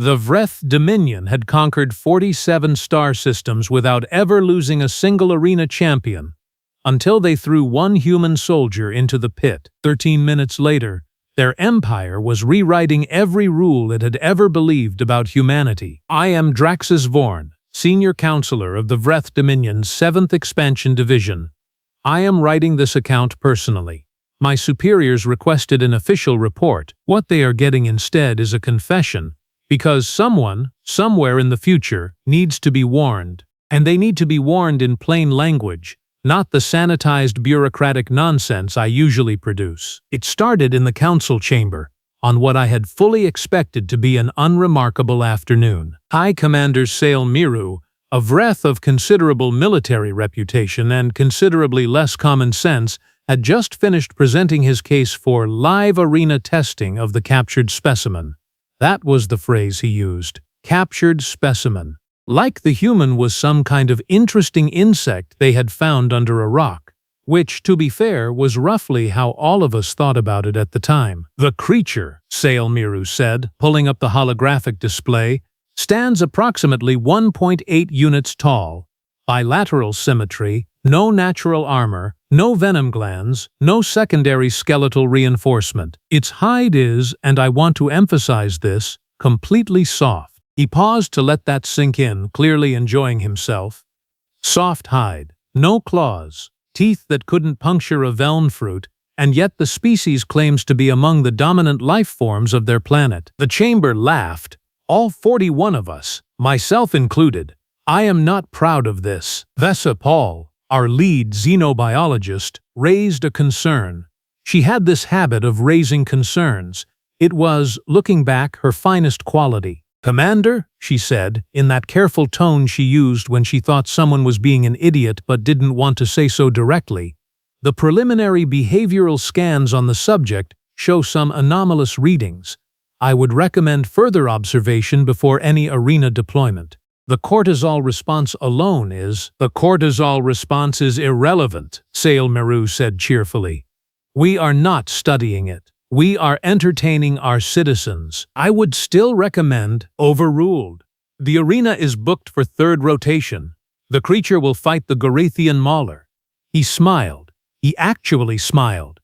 The Vreth Dominion had conquered 47 star systems without ever losing a single arena champion, until they threw one human soldier into the pit. 13 minutes later, their empire was rewriting every rule it had ever believed about humanity. I am Draxus Vorn, Senior Counselor of the Vreth Dominion's 7th Expansion Division. I am writing this account personally. My superiors requested an official report. What they are getting instead is a confession, because someone, somewhere in the future, needs to be warned. And they need to be warned in plain language, not the sanitized bureaucratic nonsense I usually produce. It started in the council chamber, on what I had fully expected to be an unremarkable afternoon. High Commander Sail Miru, a Vreth of considerable military reputation and considerably less common sense, had just finished presenting his case for live arena testing of the captured specimen. That was the phrase he used, captured specimen. Like the human was some kind of interesting insect they had found under a rock, which, to be fair, was roughly how all of us thought about it at the time. The creature, Sail Miru said, pulling up the holographic display, stands approximately 1.8 units tall, bilateral symmetry, no natural armor, no venom glands, no secondary skeletal reinforcement. Its hide is, and I want to emphasize this, completely soft. He paused to let that sink in, clearly enjoying himself. Soft hide, no claws, teeth that couldn't puncture a veln fruit, and yet the species claims to be among the dominant life forms of their planet. The chamber laughed, all 41 of us, myself included. I am not proud of this. Vessa Paul, our lead xenobiologist, raised a concern. She had this habit of raising concerns. It was, looking back, her finest quality. "Commander," she said, in that careful tone she used when she thought someone was being an idiot but didn't want to say so directly, "the preliminary behavioral scans on the subject show some anomalous readings. I would recommend further observation before any arena deployment. The cortisol response alone is..." "The cortisol response is irrelevant," Sail Miru said cheerfully. "We are not studying it. We are entertaining our citizens. I would still recommend..." Overruled. "The arena is booked for 3rd rotation. The creature will fight the Gorethian Mauler." He smiled. He actually smiled.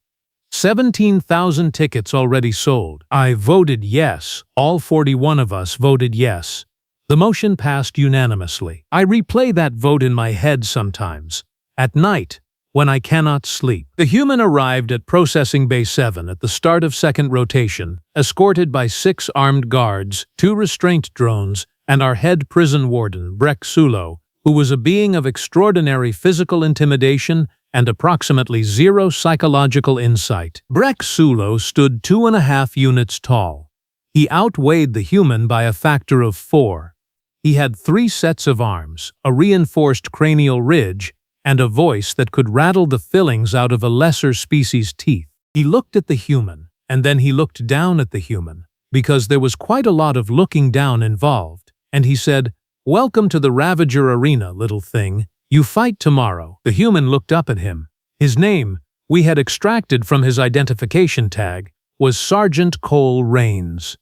17,000 tickets already sold. I voted yes. All 41 of us voted yes. The motion passed unanimously. I replay that vote in my head sometimes. At night, when I cannot sleep. The human arrived at Processing Bay 7 at the start of 2nd rotation, escorted by 6 armed guards, 2 restraint drones, and our head prison warden, Brek Sulo, who was a being of extraordinary physical intimidation and approximately 0 psychological insight. Brek Sulo stood 2.5 units tall. He outweighed the human by a factor of 4. He had 3 sets of arms, a reinforced cranial ridge, and a voice that could rattle the fillings out of a lesser species' teeth. He looked at the human, and then he looked down at the human, because there was quite a lot of looking down involved, and he said, "Welcome to the Ravager Arena, little thing. You fight tomorrow." The human looked up at him. His name, we had extracted from his identification tag, was Sergeant Cole Rains.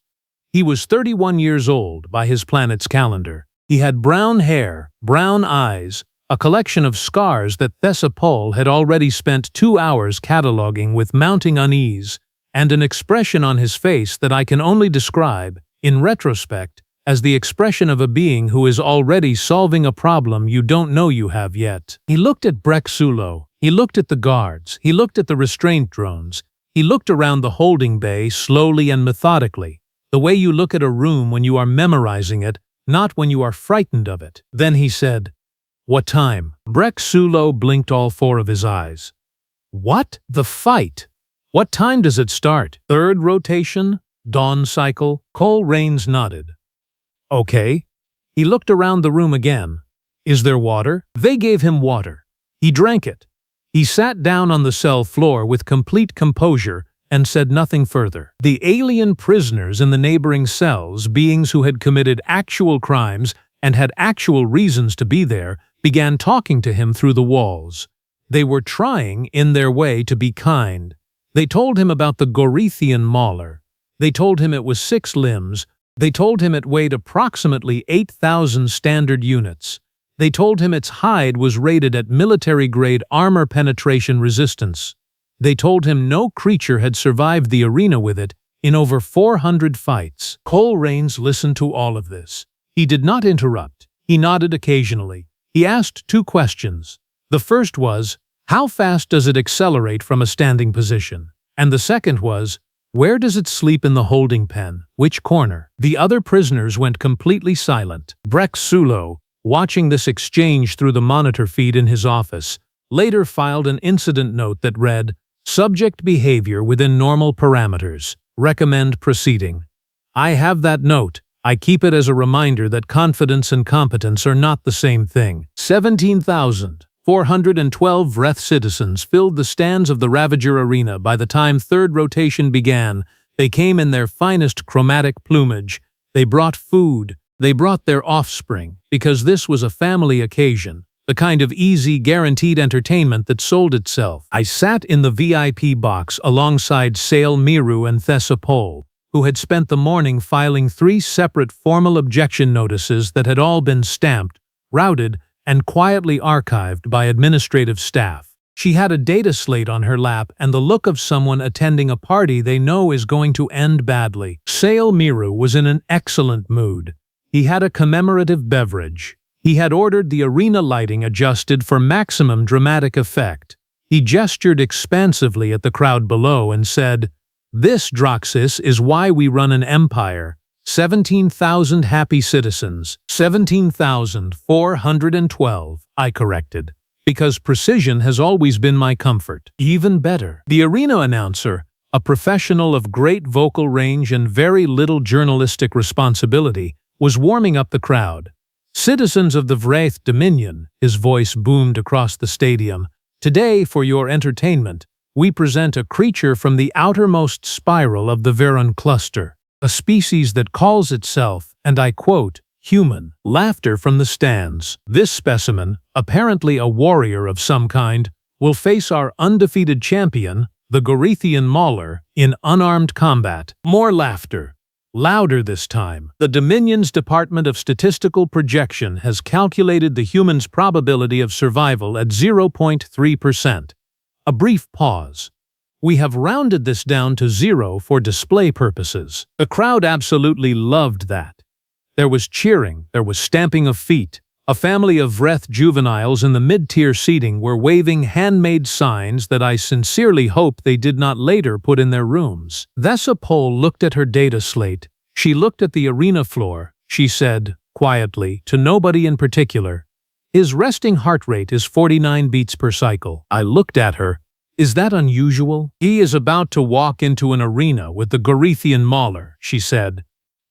He was 31 years old by his planet's calendar. He had brown hair, brown eyes, a collection of scars that Thessapol had already spent 2 hours cataloging with mounting unease, and an expression on his face that I can only describe, in retrospect, as the expression of a being who is already solving a problem you don't know you have yet. He looked at Brek Sulo, he looked at the guards, he looked at the restraint drones, he looked around the holding bay slowly and methodically, the way you look at a room when you are memorizing it, not when you are frightened of it. Then he said, "What time?" Brek Sulo blinked all 4 of his eyes. "What? The fight? What time does it start?" "3rd rotation? Dawn cycle?" Cole Rains nodded. "Okay." He looked around the room again. "Is there water?" They gave him water. He drank it. He sat down on the cell floor with complete composure and said nothing further. The alien prisoners in the neighboring cells, beings who had committed actual crimes and had actual reasons to be there, began talking to him through the walls. They were trying, in their way, to be kind. They told him about the Gorethian Mauler. They told him it was 6 limbs, They told him it weighed approximately 8,000 standard units. They told him its hide was rated at military-grade armor penetration resistance. They told him no creature had survived the arena with it in over 400 fights. Cole Rains listened to all of this. He did not interrupt. He nodded occasionally. He asked 2 questions. The first was, how fast does it accelerate from a standing position? And the second was, where does it sleep in the holding pen? Which corner? The other prisoners went completely silent. Breck Sulo, watching this exchange through the monitor feed in his office, later filed an incident note that read, "Subject behavior within normal parameters. Recommend proceeding." I have that note. I keep it as a reminder that confidence and competence are not the same thing. 17,412 Vreth citizens filled the stands of the Ravager Arena by the time third rotation began. They came in their finest chromatic plumage. They brought food. They brought their offspring, because this was a family occasion, the kind of easy, guaranteed entertainment that sold itself. I sat in the VIP box alongside Sale Miru and Thessa Pole, who had spent the morning filing 3 separate formal objection notices that had all been stamped, routed, and quietly archived by administrative staff. She had a data slate on her lap and the look of someone attending a party they know is going to end badly. Sale Miru was in an excellent mood. He had a commemorative beverage. He had ordered the arena lighting adjusted for maximum dramatic effect. He gestured expansively at the crowd below and said, "This, Droxus, is why we run an empire. 17,000 happy citizens. 17,412, I corrected. Because precision has always been my comfort. Even better." The arena announcer, a professional of great vocal range and very little journalistic responsibility, was warming up the crowd. "Citizens of the Vraith Dominion," his voice boomed across the stadium, "today, for your entertainment, we present a creature from the outermost spiral of the Veron cluster, a species that calls itself, and I quote, human." Laughter from the stands. "This specimen, apparently a warrior of some kind, will face our undefeated champion, the Gorethian Mauler, in unarmed combat." More laughter. Louder this time. "The Dominion's Department of Statistical Projection has calculated the human's probability of survival at 0.3%. A brief pause. "We have rounded this down to 0 for display purposes." The crowd absolutely loved that. There was cheering, there was stamping of feet. A family of Vreth juveniles in the mid-tier seating were waving handmade signs that I sincerely hope they did not later put in their rooms. Thessa Pole looked at her data slate. She looked at the arena floor. She said, quietly, to nobody in particular, "His resting heart rate is 49 beats per cycle." I looked at her. "Is that unusual?" "He is about to walk into an arena with the Gorethian Mauler," she said.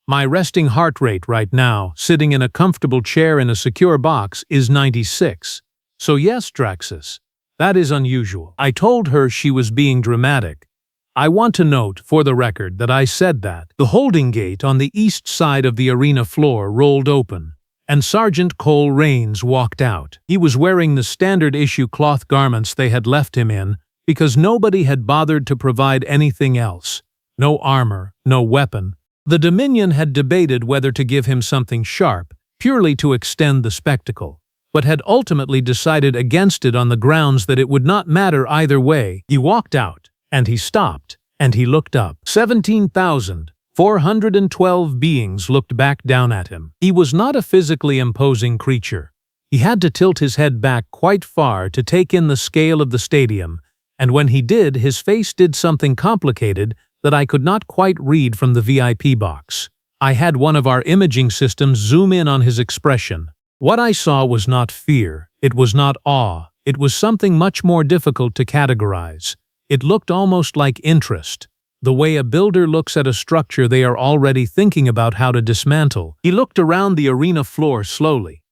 "My resting heart rate right now, sitting in a comfortable chair in a secure box, is 96. So yes, Draxus, that is unusual." I told her she was being dramatic. I want to note, for the record, that I said that. The holding gate on the east side of the arena floor rolled open, and Sergeant Cole Rains walked out. He was wearing the standard-issue cloth garments they had left him in, because nobody had bothered to provide anything else. No armor, no weapon. The Dominion had debated whether to give him something sharp, purely to extend the spectacle, but had ultimately decided against it on the grounds that it would not matter either way. He walked out, and he stopped, and he looked up. 17,412 beings looked back down at him. He was not a physically imposing creature. He had to tilt his head back quite far to take in the scale of the stadium, and when he did, his face did something complicated that I could not quite read from the VIP box. I had one of our imaging systems zoom in on his expression. What I saw was not fear, it was not awe, it was something much more difficult to categorize. It looked almost like interest, the way a builder looks at a structure they are already thinking about how to dismantle. He looked around the arena floor slowly.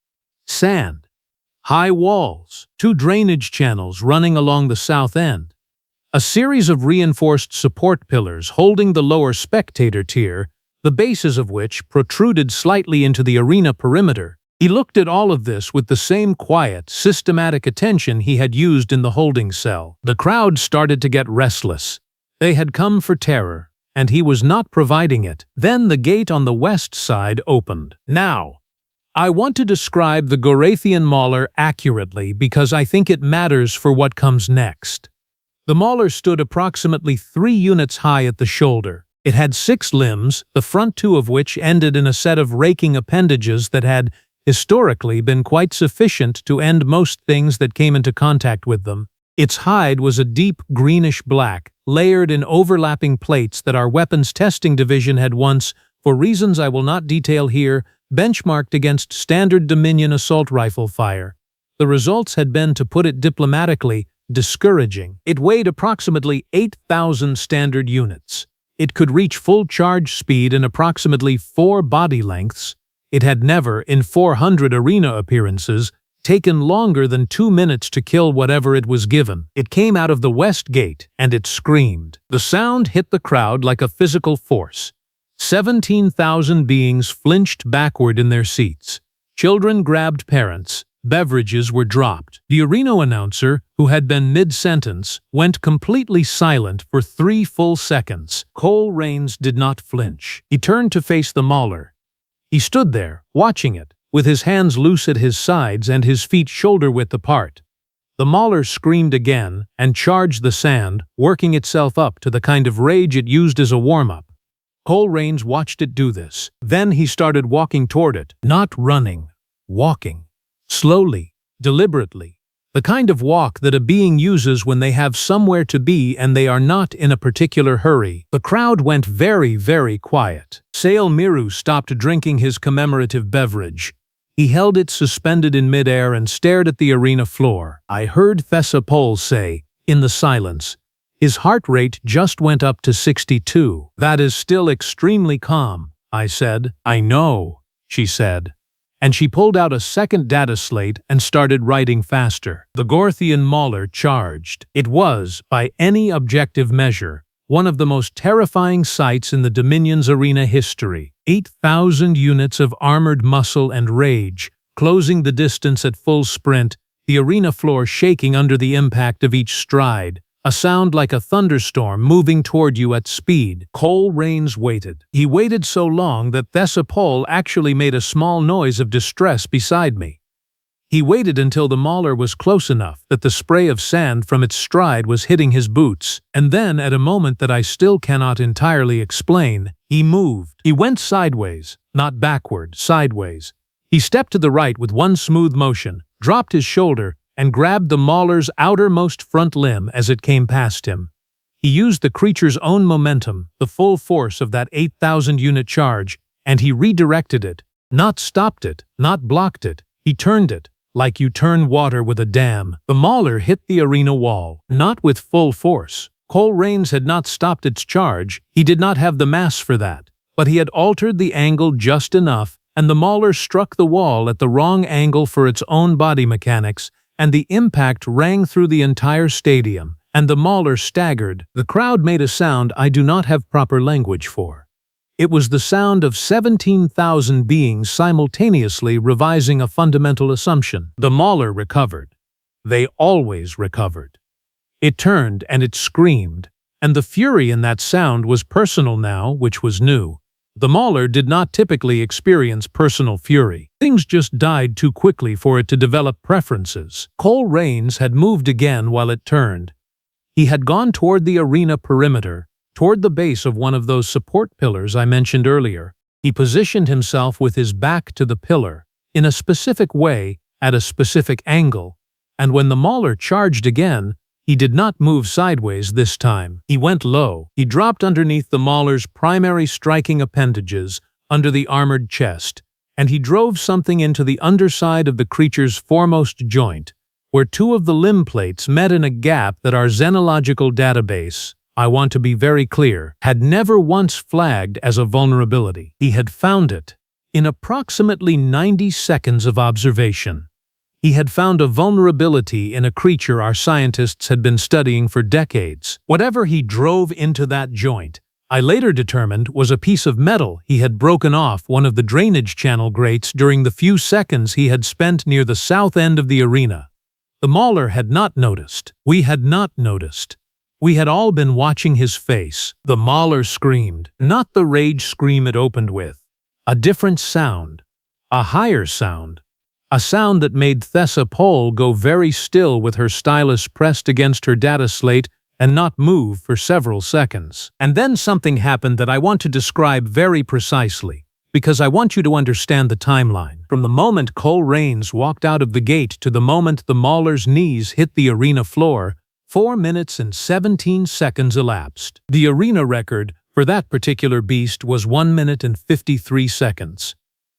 Sand. High walls. 2 drainage channels running along the south end. A series of reinforced support pillars holding the lower spectator tier, the bases of which protruded slightly into the arena perimeter. He looked at all of this with the same quiet, systematic attention he had used in the holding cell. The crowd started to get restless. They had come for terror, and he was not providing it. Then the gate on the west side opened. Now, I want to describe the Gorathian Mauler accurately because I think it matters for what comes next. The Mauler stood approximately 3 units high at the shoulder. It had 6 limbs, the front 2 of which ended in a set of raking appendages that had, historically, been quite sufficient to end most things that came into contact with them. Its hide was a deep greenish-black, layered in overlapping plates that our weapons testing division had once, for reasons I will not detail here, benchmarked against standard Dominion assault rifle fire. The results had been, to put it diplomatically, discouraging. It weighed approximately 8,000 standard units. It could reach full charge speed in approximately 4 body lengths. It had never, in 400 arena appearances, taken longer than 2 minutes to kill whatever it was given. It came out of the west gate, and it screamed. The sound hit the crowd like a physical force. 17,000 beings flinched backward in their seats. Children grabbed parents. Beverages were dropped. The arena announcer, who had been mid-sentence, went completely silent for 3 full seconds. Cole Rains did not flinch. He turned to face the Mauler. He stood there, watching it, with his hands loose at his sides and his feet shoulder-width apart. The Mauler screamed again and charged the sand, working itself up to the kind of rage it used as a warm-up. Cole Rains watched it do this. Then he started walking toward it, not running, walking. Slowly, deliberately. The kind of walk that a being uses when they have somewhere to be and they are not in a particular hurry. The crowd went very, very quiet. Sail Miru stopped drinking his commemorative beverage. He held it suspended in midair and stared at the arena floor. I heard Thessapol say, in the silence, his heart rate just went up to 62. That is still extremely calm, I said. I know, she said. And she pulled out a second data slate and started writing faster. The Gorathian Mauler charged. It was, by any objective measure, one of the most terrifying sights in the Dominion's arena history. 8,000 units of armored muscle and rage, closing the distance at full sprint, the arena floor shaking under the impact of each stride. A sound like a thunderstorm moving toward you at speed. Cole Rains waited. He waited so long that Thessapol actually made a small noise of distress beside me. He waited until the Mauler was close enough that the spray of sand from its stride was hitting his boots, and then, at a moment that I still cannot entirely explain, he moved. He went sideways, not backward, sideways. He stepped to the right with one smooth motion, dropped his shoulder, and grabbed the Mauler's outermost front limb as it came past him. He used the creature's own momentum, the full force of that 8,000-unit charge, and he redirected it, not stopped it, not blocked it. He turned it, like you turn water with a dam. The Mauler hit the arena wall, not with full force. Cole Rains had not stopped its charge. He did not have the mass for that, but he had altered the angle just enough, and the Mauler struck the wall at the wrong angle for its own body mechanics, and the impact rang through the entire stadium, and the Mauler staggered. The crowd made a sound I do not have proper language for. It was the sound of 17,000 beings simultaneously revising a fundamental assumption. The Mauler recovered. They always recovered. It turned and it screamed, and the fury in that sound was personal now, which was new. The Mauler did not typically experience personal fury. Things just died too quickly for it to develop preferences. Cole Rains had moved again while it turned. He had gone toward the arena perimeter, toward the base of one of those support pillars I mentioned earlier. He positioned himself with his back to the pillar, in a specific way, at a specific angle, and when the Mauler charged again, he did not move sideways this time. He went low. He dropped underneath the Mauler's primary striking appendages, under the armored chest, and he drove something into the underside of the creature's foremost joint, where 2 of the limb plates met in a gap that our xenological database, I want to be very clear, had never once flagged as a vulnerability. He had found it. In approximately 90 seconds of observation, he had found a vulnerability in a creature our scientists had been studying for decades. Whatever he drove into that joint, I later determined was a piece of metal he had broken off one of the drainage channel grates during the few seconds he had spent near the south end of the arena. The Mauler had not noticed. We had not noticed. We had all been watching his face. The mauler screamed, not the rage scream it opened with. A different sound. A higher sound. A sound that made Thessa Pole go very still with her stylus pressed against her data slate and not move for several seconds. And then something happened that I want to describe very precisely, because I want you to understand the timeline. From the moment Cole Rains walked out of the gate to the moment the mauler's knees hit the arena floor, 4 minutes and 17 seconds elapsed. The arena record for that particular beast was 1 minute and 53 seconds.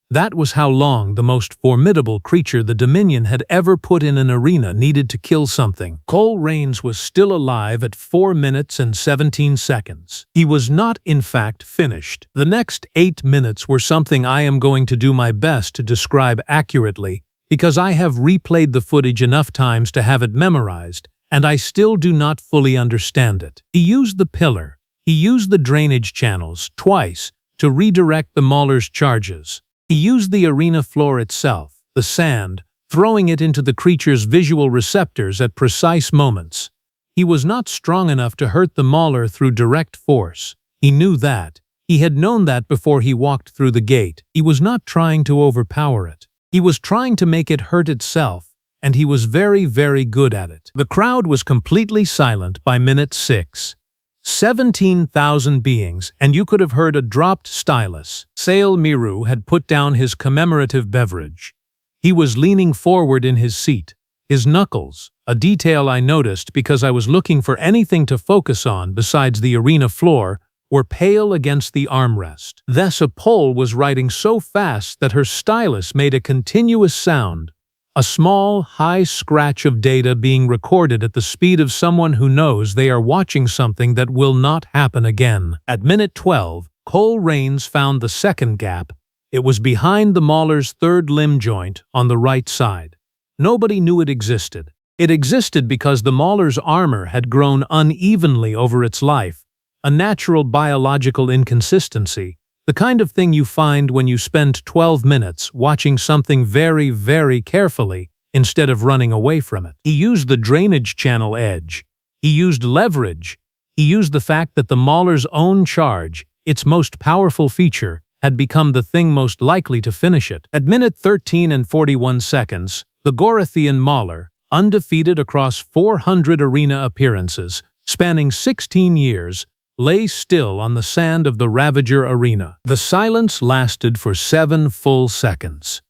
That was how long the most formidable creature the Dominion had ever put in an arena needed to kill something. Cole Rains was still alive at 4 minutes and 17 seconds. He was not, in fact, finished. The next 8 minutes were something I am going to do my best to describe accurately, because I have replayed the footage enough times to have it memorized, and I still do not fully understand it. He used the pillar. He used the drainage channels, twice, to redirect the mauler's charges. He used the arena floor itself, the sand, throwing it into the creature's visual receptors at precise moments. He was not strong enough to hurt the mauler through direct force. He knew that. He had known that before he walked through the gate. He was not trying to overpower it. He was trying to make it hurt itself, and he was very, very good at it. The crowd was completely silent by minute 6. 17,000 beings, and you could have heard a dropped stylus. Sail Miru had put down his commemorative beverage. He was leaning forward in his seat. His knuckles, a detail I noticed because I was looking for anything to focus on besides the arena floor, were pale against the armrest. Thessa Pole was writing so fast that her stylus made a continuous sound. A small, high scratch of data being recorded at the speed of someone who knows they are watching something that will not happen again. At minute 12, Cole Rains found the second gap. It was behind the mauler's third limb joint on the right side. Nobody knew it existed. It existed because the mauler's armor had grown unevenly over its life, a natural biological inconsistency. The kind of thing you find when you spend 12 minutes watching something very, very carefully instead of running away from it. He used the drainage channel edge. He used leverage. He used the fact that the mauler's own charge, its most powerful feature, had become the thing most likely to finish it. At minute 13 and 41 seconds, the Gorathian mauler, undefeated across 400 arena appearances, spanning 16 years, lay still on the sand of the Ravager arena. The silence lasted for 7 full seconds.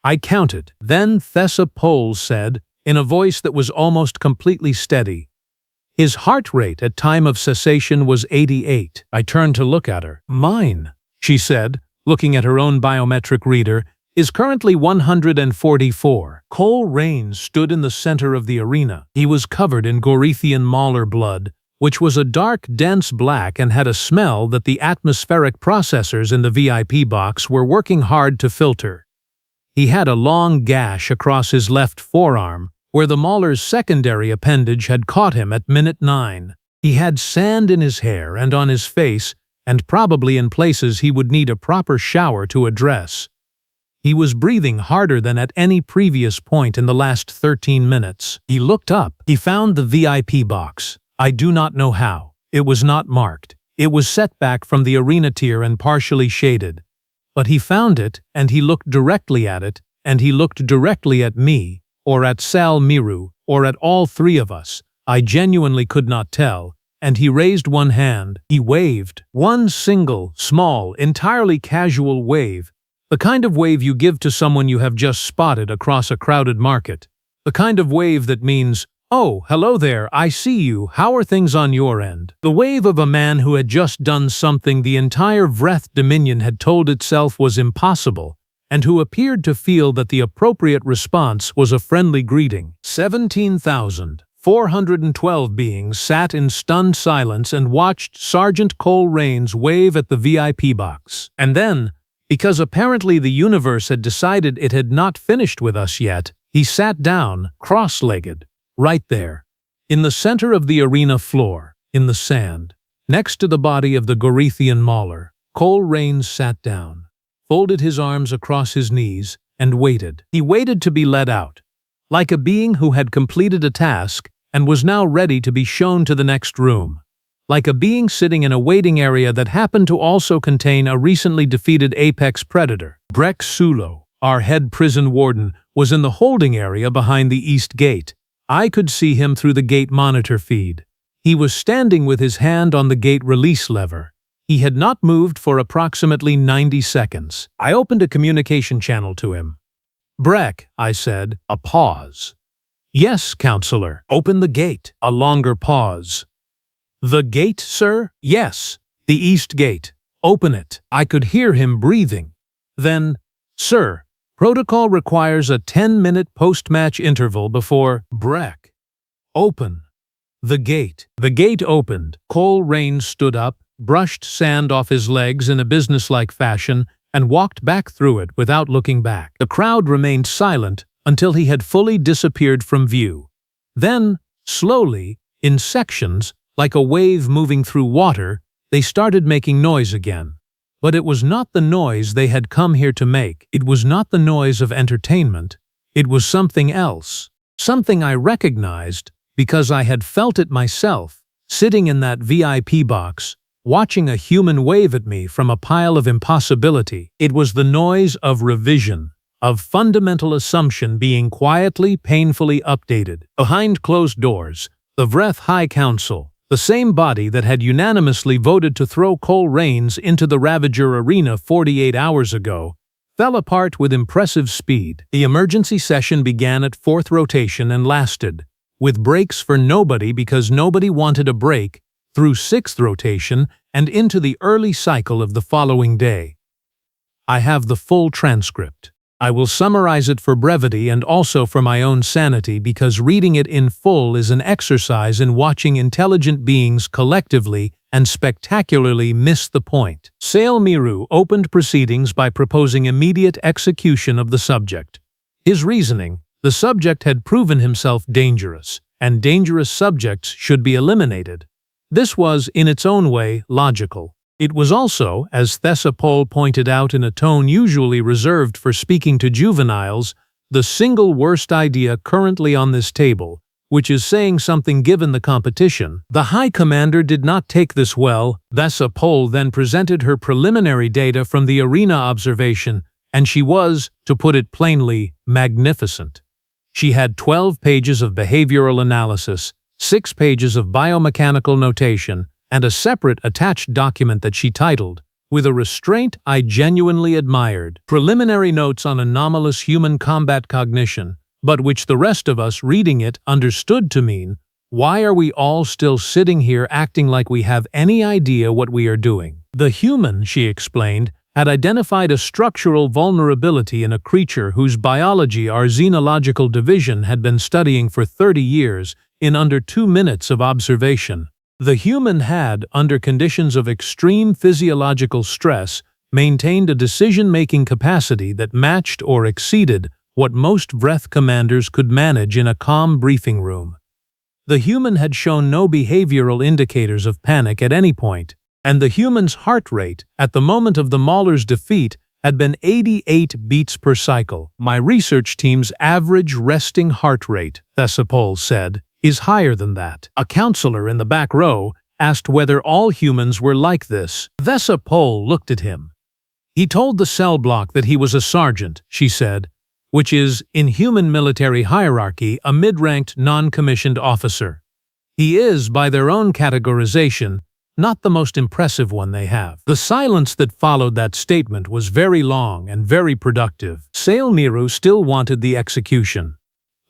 I counted. Then Thessa Pole said, in a voice that was almost completely steady, "His heart rate at time of cessation was 88. I turned to look at her. "Mine," she said, looking at her own biometric reader, "is currently 144. Cole Rains stood in the center of the arena. He was covered in Gorathian mauler blood, which was a dark, dense black and had a smell that the atmospheric processors in the VIP box were working hard to filter. He had a long gash across his left forearm, where the mauler's secondary appendage had caught him at minute 9. He had sand in his hair and on his face, and probably in places he would need a proper shower to address. He was breathing harder than at any previous point in the last 13 minutes. He looked up. He found the VIP box. I do not know how. It was not marked. It was set back from the arena tier and partially shaded. But he found it, and he looked directly at it, and he looked directly at me, or at Sal Miru, or at all three of us. I genuinely could not tell, and he raised one hand. He waved. One single, small, entirely casual wave. The kind of wave you give to someone you have just spotted across a crowded market. The kind of wave that means, "Oh, hello there, I see you, how are things on your end?" The wave of a man who had just done something the entire Vreth Dominion had told itself was impossible, and who appeared to feel that the appropriate response was a friendly greeting. 17,412 beings sat in stunned silence and watched Sergeant Cole Rains wave at the VIP box. And then, because apparently the universe had decided it had not finished with us yet, he sat down, cross-legged, right there, in the center of the arena floor, in the sand, next to the body of the Gorathian mauler. Cole Rains sat down, folded his arms across his knees, and waited. He waited to be let out, like a being who had completed a task and was now ready to be shown to the next room. Like a being sitting in a waiting area that happened to also contain a recently defeated apex predator. Breck Sulo, our head prison warden, was in the holding area behind the east gate. I could see him through the gate monitor feed. He was standing with his hand on the gate release lever. He had not moved for approximately 90 seconds. I opened a communication channel to him. "Breck," I said. A pause. "Yes, counselor. Open the gate." A longer pause. "The gate, sir?" "Yes, the east gate. Open it." I could hear him breathing. Then, "Sir, protocol requires a 10-minute post-match interval before." "Breck, open the gate." The gate opened. Cole Rains stood up, brushed sand off his legs in a businesslike fashion, and walked back through it without looking back. The crowd remained silent until he had fully disappeared from view. Then, slowly, in sections, like a wave moving through water, they started making noise again. But it was not the noise they had come here to make. It was not the noise of entertainment. It was something else. Something I recognized because I had felt it myself, sitting in that VIP box, watching a human wave at me from a pile of impossibility. It was the noise of revision, of fundamental assumption being quietly, painfully updated. Behind closed doors, the Vreth High Council, the same body that had unanimously voted to throw Cole Rains into the Ravager Arena 48 hours ago, fell apart with impressive speed. The emergency session began at 4th rotation and lasted, with breaks for nobody because nobody wanted a break, through 6th rotation and into the early cycle of the following day. I have the full transcript. I will summarize it for brevity and also for my own sanity because reading it in full is an exercise in watching intelligent beings collectively and spectacularly miss the point. Sail Miru opened proceedings by proposing immediate execution of the subject. His reasoning: the subject had proven himself dangerous, and dangerous subjects should be eliminated. This was, in its own way, logical. It was also, as Thessapol pointed out in a tone usually reserved for speaking to juveniles, the single worst idea currently on this table, which is saying something given the competition. The High Commander did not take this well. Thessapol then presented her preliminary data from the arena observation, and she was, to put it plainly, magnificent. She had 12 pages of behavioral analysis, 6 pages of biomechanical notation, and a separate attached document that she titled, with a restraint I genuinely admired, Preliminary Notes on Anomalous Human Combat Cognition, but which the rest of us reading it understood to mean, why are we all still sitting here acting like we have any idea what we are doing? The human, she explained, had identified a structural vulnerability in a creature whose biology our xenological division had been studying for 30 years in under 2 minutes of observation. The human had, under conditions of extreme physiological stress, maintained a decision-making capacity that matched or exceeded what most Vreth commanders could manage in a calm briefing room. The human had shown no behavioral indicators of panic at any point, and the human's heart rate, at the moment of the Mauler's defeat, had been 88 beats per cycle. My research team's average resting heart rate, Thessapol said, is higher than that. A counselor in the back row asked whether all humans were like this. Thessapol looked at him. He told the cell block that he was a sergeant, she said, which is, in human military hierarchy, a mid-ranked non-commissioned officer. He is, by their own categorization, not the most impressive one they have. The silence that followed that statement was very long and very productive. Sail Miru still wanted the execution.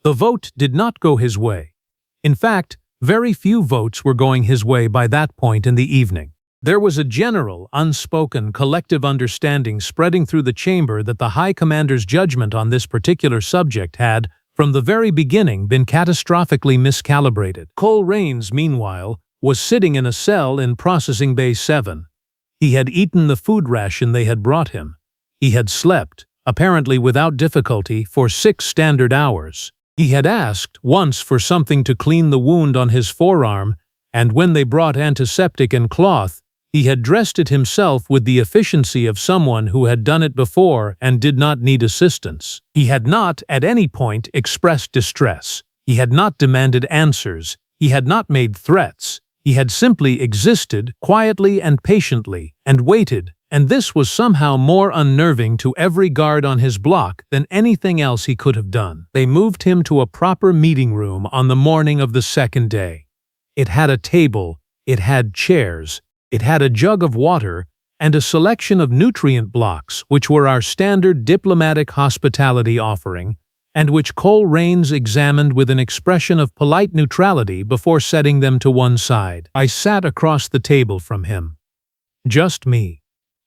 The vote did not go his way. In fact, very few votes were going his way by that point in the evening. There was a general, unspoken, collective understanding spreading through the chamber that the High Commander's judgment on this particular subject had, from the very beginning, been catastrophically miscalibrated. Cole Rains, meanwhile, was sitting in a cell in Processing Bay 7. He had eaten the food ration they had brought him. He had slept, apparently without difficulty, for 6 standard hours. He had asked once for something to clean the wound on his forearm, and when they brought antiseptic and cloth, he had dressed it himself with the efficiency of someone who had done it before and did not need assistance. He had not, at any point, expressed distress. He had not demanded answers. He had not made threats. He had simply existed quietly and patiently and waited, and this was somehow more unnerving to every guard on his block than anything else he could have done. They moved him to a proper meeting room on the morning of the second day. It had a table, it had chairs, it had a jug of water, and a selection of nutrient blocks, which were our standard diplomatic hospitality offering, and which Cole Raines examined with an expression of polite neutrality before setting them to one side. I sat across the table from him. Just me.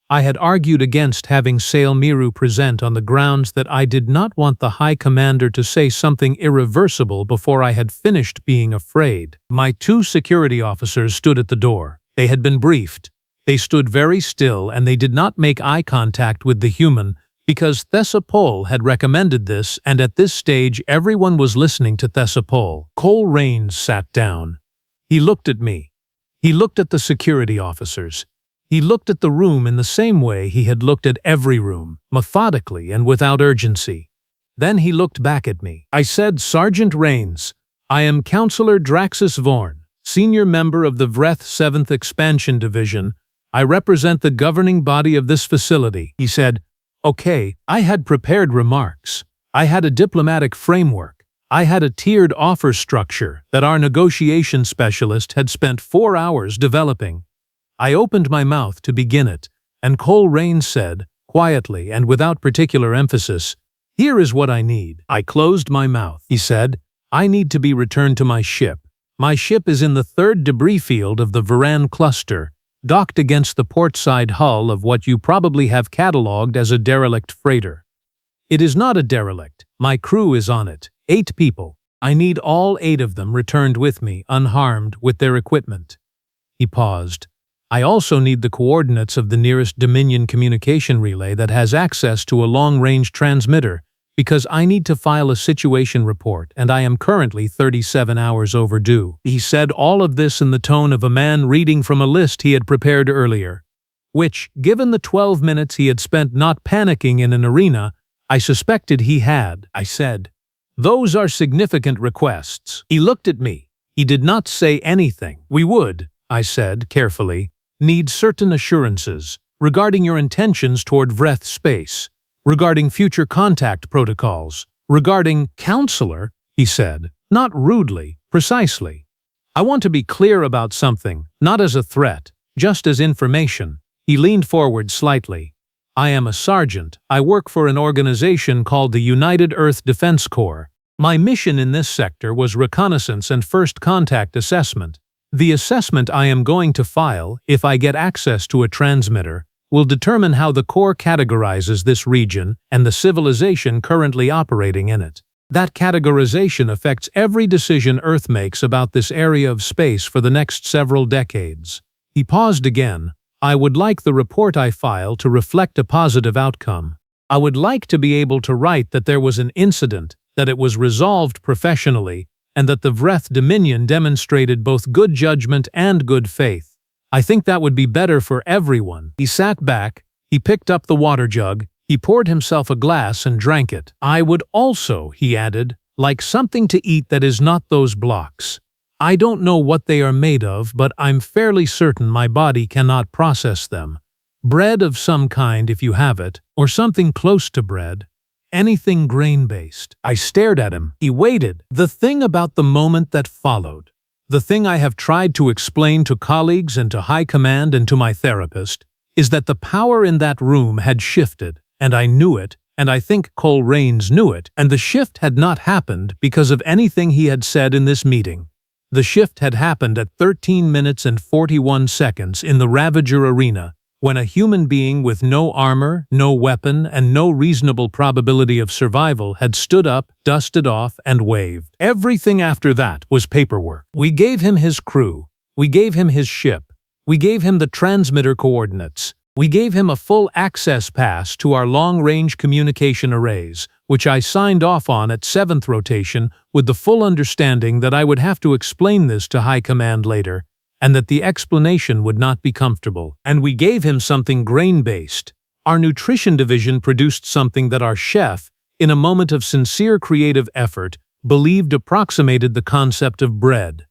I had argued against having Sail Miru present on the grounds that I did not want the High Commander to say something irreversible before I had finished being afraid. My 2 security officers stood at the door. They had been briefed. They stood very still and they did not make eye contact with the human because Thessapol had recommended this, and at this stage everyone was listening to Thessapol. Cole Raines sat down. He looked at me. He looked at the security officers. He looked at the room in the same way he had looked at every room, methodically and without urgency. Then he looked back at me. I said, "Sergeant Raines, I am Counselor Draxus Vorn, senior member of the Vreth 7th Expansion Division. I represent the governing body of this facility." He said, "Okay, I had prepared remarks. I had a diplomatic framework. I had a tiered offer structure that our negotiation specialist had spent 4 hours developing. I opened my mouth to begin it, and Cole Raines said, quietly and without particular emphasis, 'Here is what I need.' I closed my mouth. He said, 'I need to be returned to my ship. My ship is in the 3rd debris field of the Varan cluster, docked against the portside hull of what you probably have catalogued as a derelict freighter. It is not a derelict. My crew is on it, 8 people. I need all 8 of them returned with me, unharmed, with their equipment." He paused. "I also need the coordinates of the nearest Dominion communication relay that has access to a long-range transmitter, because I need to file a situation report and I am currently 37 hours overdue." He said all of this in the tone of a man reading from a list he had prepared earlier, which, given the 12 minutes he had spent not panicking in an arena, I suspected he had. I said, "Those are significant requests." He looked at me. He did not say anything. "We would," I said carefully, "need certain assurances regarding your intentions toward Vreth space, regarding future contact protocols, regarding—" "Counselor," he said, not rudely, precisely. "I want to be clear about something, not as a threat, just as information." He leaned forward slightly. "I am a sergeant. I work for an organization called the United Earth Defense Corps. My mission in this sector was reconnaissance and first contact assessment. The assessment I am going to file, if I get access to a transmitter, will determine how the Corps categorizes this region and the civilization currently operating in it. That categorization affects every decision Earth makes about this area of space for the next several decades." He paused again. "I would like the report I file to reflect a positive outcome. I would like to be able to write that there was an incident, that it was resolved professionally, and that the Vreth Dominion demonstrated both good judgment and good faith. I think that would be better for everyone." He sat back, he picked up the water jug, he poured himself a glass and drank it. "I would also," he added, "like something to eat that is not those blocks. I don't know what they are made of, but I'm fairly certain my body cannot process them. Bread of some kind if you have it, or something close to bread. Anything grain-based." I stared at him. He waited. The thing about the moment that followed, the thing I have tried to explain to colleagues and to high command and to my therapist, is that the power in that room had shifted, and I knew it, and I think Cole Raines knew it, and the shift had not happened because of anything he had said in this meeting. The shift had happened at 13 minutes and 41 seconds in the Ravager Arena, when a human being with no armor, no weapon, and no reasonable probability of survival had stood up, dusted off, and waved. Everything after that was paperwork. We gave him his crew. We gave him his ship. We gave him the transmitter coordinates. We gave him a full access pass to our long-range communication arrays, which I signed off on at 7th rotation with the full understanding that I would have to explain this to High Command later, and that the explanation would not be comfortable. And we gave him something grain-based. Our nutrition division produced something that our chef, in a moment of sincere creative effort, believed approximated the concept of bread.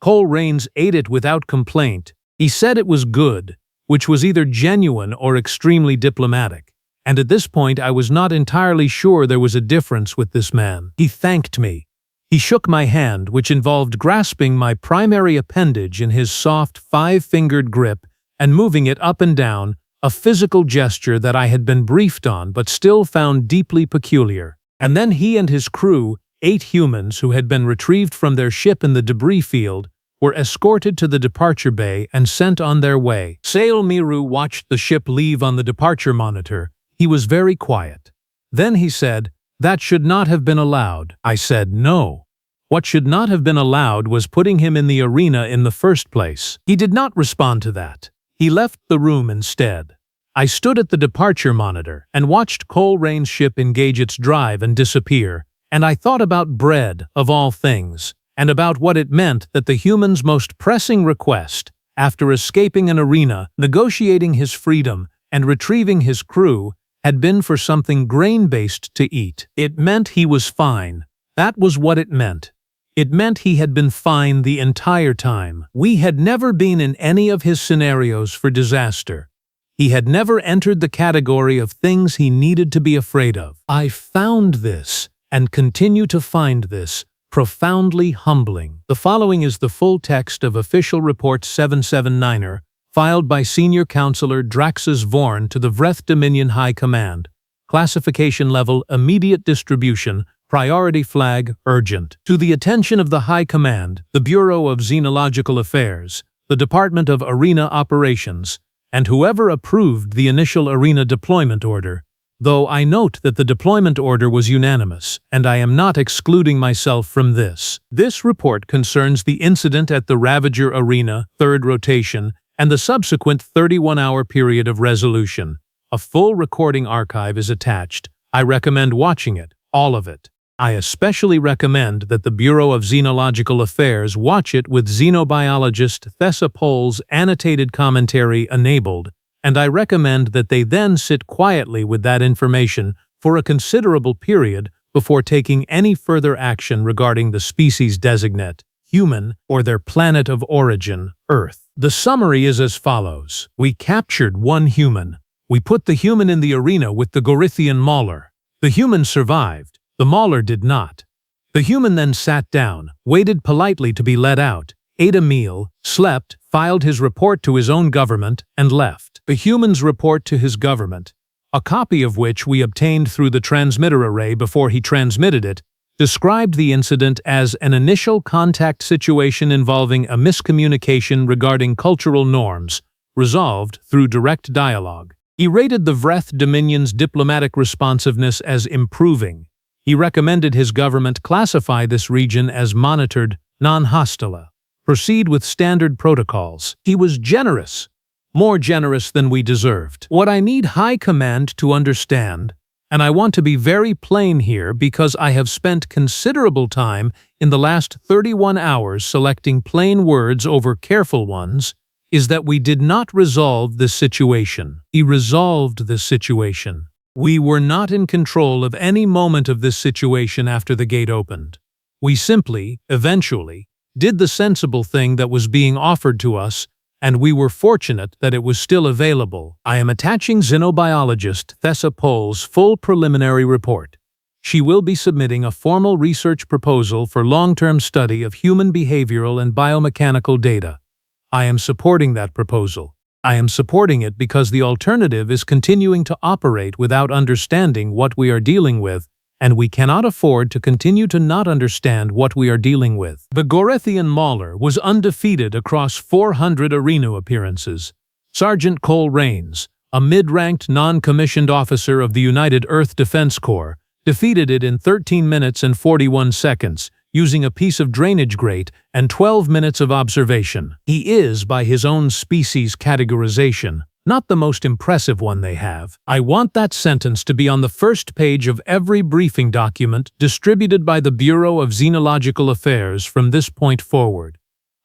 Cole Rains ate it without complaint. He said it was good, which was either genuine or extremely diplomatic. And at this point I was not entirely sure there was a difference with this man. He thanked me. He shook my hand, which involved grasping my primary appendage in his soft, five-fingered grip and moving it up and down, a physical gesture that I had been briefed on but still found deeply peculiar. And then he and his crew, 8 humans who had been retrieved from their ship in the debris field, were escorted to the departure bay and sent on their way. Sail Miru watched the ship leave on the departure monitor. He was very quiet. Then he said, "That should not have been allowed." I said, "No. What should not have been allowed was putting him in the arena in the first place." He did not respond to that. He left the room instead. I stood at the departure monitor and watched Cole Rain's ship engage its drive and disappear, and I thought about bread, of all things, and about what it meant that the human's most pressing request, after escaping an arena, negotiating his freedom, and retrieving his crew, had been for something grain-based to eat. It meant he was fine. That was what it meant. It meant he had been fine the entire time. We had never been in any of his scenarios for disaster. He had never entered the category of things he needed to be afraid of. I found this, and continue to find this, profoundly humbling. The following is the full text of Official Report 779er, filed by Senior Counselor Draxus Vorn to the Vreth Dominion High Command. Classification level, immediate distribution, priority flag, urgent. To the attention of the High Command, the Bureau of Xenological Affairs, the Department of Arena Operations, and whoever approved the initial arena deployment order, though I note that the deployment order was unanimous, and I am not excluding myself from this. This report concerns the incident at the Ravager Arena, 3rd rotation, and the subsequent 31-hour period of resolution. A full recording archive is attached. I recommend watching it, all of it. I especially recommend that the Bureau of Xenological Affairs watch it with xenobiologist Tessa Pohl's annotated commentary enabled, and I recommend that they then sit quietly with that information for a considerable period before taking any further action regarding the species designate, human, or their planet of origin, Earth. The summary is as follows. We captured one human. We put the human in the arena with the Gorithian Mauler. The human survived. The Mauler did not. The human then sat down, waited politely to be let out, ate a meal, slept, filed his report to his own government, and left. The human's report to his government, a copy of which we obtained through the transmitter array before he transmitted it, described the incident as an initial contact situation involving a miscommunication regarding cultural norms, resolved through direct dialogue. He rated the Vreth Dominion's diplomatic responsiveness as improving. He recommended his government classify this region as monitored, non-hostile. Proceed with standard protocols. He was generous, more generous than we deserved. What I need High Command to understand, and I want to be very plain here because I have spent considerable time in the last 31 hours selecting plain words over careful ones, is that we did not resolve this situation. We resolved this situation. We were not in control of any moment of this situation after the gate opened. We simply, eventually, did the sensible thing that was being offered to us, and we were fortunate that it was still available. I am attaching xenobiologist Tessa Pohl's full preliminary report. She will be submitting a formal research proposal for long-term study of human behavioral and biomechanical data. I am supporting that proposal. I am supporting it because the alternative is continuing to operate without understanding what we are dealing with, and we cannot afford to continue to not understand what we are dealing with. The Gorithian Mauler was undefeated across 400 arena appearances. Sergeant Cole Rains, a mid-ranked non-commissioned officer of the United Earth Defense Corps, defeated it in 13 minutes and 41 seconds, using a piece of drainage grate and 12 minutes of observation. He is, by his own species categorization, not the most impressive one they have. I want that sentence to be on the first page of every briefing document distributed by the Bureau of Xenological Affairs from this point forward.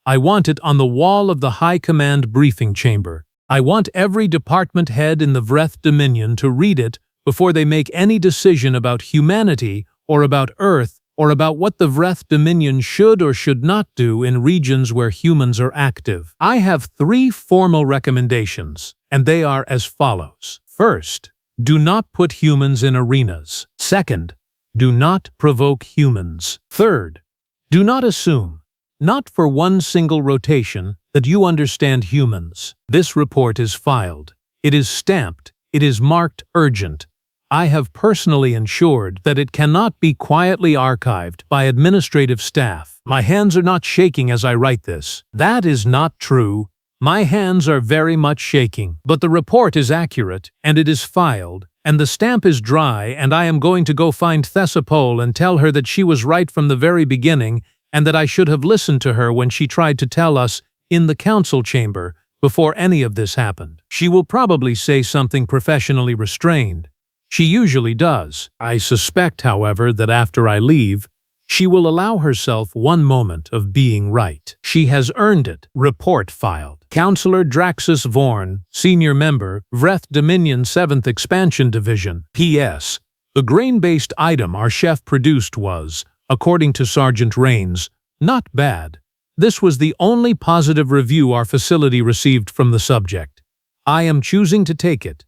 I want it on the wall of the High Command briefing chamber. I want every department head in the Vreth Dominion to read it before they make any decision about humanity or about Earth or about what the Vreth Dominion should or should not do in regions where humans are active. I have 3 formal recommendations, and they are as follows. First, do not put humans in arenas. Second, do not provoke humans. Third, do not assume, not for one single rotation, that you understand humans. This report is filed. It is stamped. It is marked urgent. I have personally ensured that it cannot be quietly archived by administrative staff. My hands are not shaking as I write this. That is not true. My hands are very much shaking, but the report is accurate, and it is filed, and the stamp is dry, and I am going to go find Thessapole and tell her that she was right from the very beginning, and that I should have listened to her when she tried to tell us in the council chamber before any of this happened. She will probably say something professionally restrained. She usually does. I suspect, however, that after I leave, she will allow herself one moment of being right. She has earned it. Report filed. Counselor Draxus Vorn, Senior Member, Vreth Dominion 7th Expansion Division. P.S. The grain-based item our chef produced was, according to Sergeant Rains, not bad. This was the only positive review our facility received from the subject. I am choosing to take it.